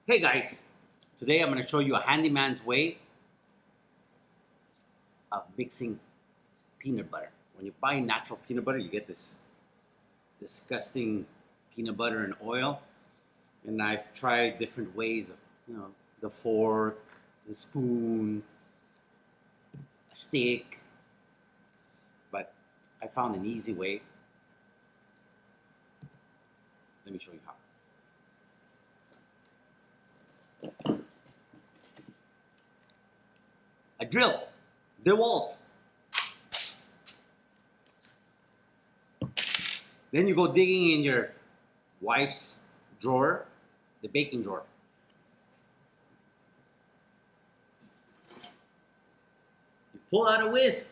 Hey guys, today I'm going to show you a handyman's way of mixing peanut butter. When you buy natural peanut butter, you get this disgusting peanut butter and oil. And I've tried different ways of, the fork, the spoon, a stick, but I found an easy way. Let me show you how. A drill, Dewalt. Then you go digging in your wife's drawer, the baking drawer. You pull out a whisk.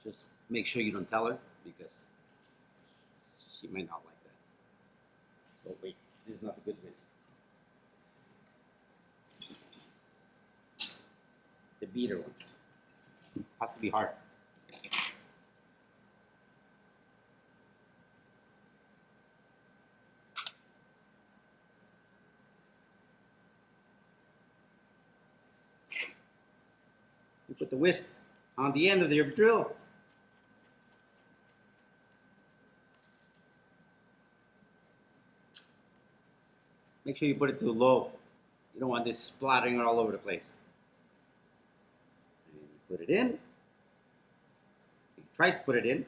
Just make sure you don't tell her because she might not like that. So wait, this is not a good whisk. The beater one. Has to be hard. You put the whisk on the end of your drill. Make sure you put it too low. You don't want this splattering all over the place. And you put it in. You try to put it in.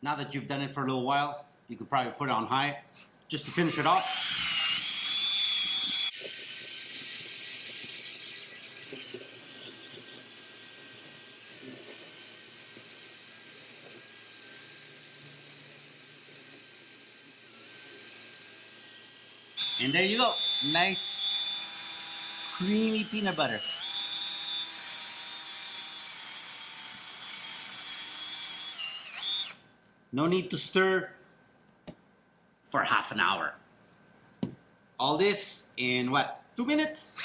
Now that you've done it for a little while, you could probably put it on high just to finish it off. And there you go. Nice, creamy peanut butter. No need to stir for half an hour. All this in what, 2 minutes?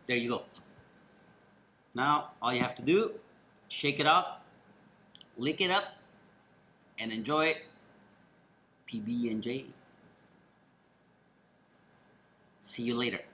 There you go. Now all you have to do, shake it off, lick it up, and enjoy it. PB&J. See you later.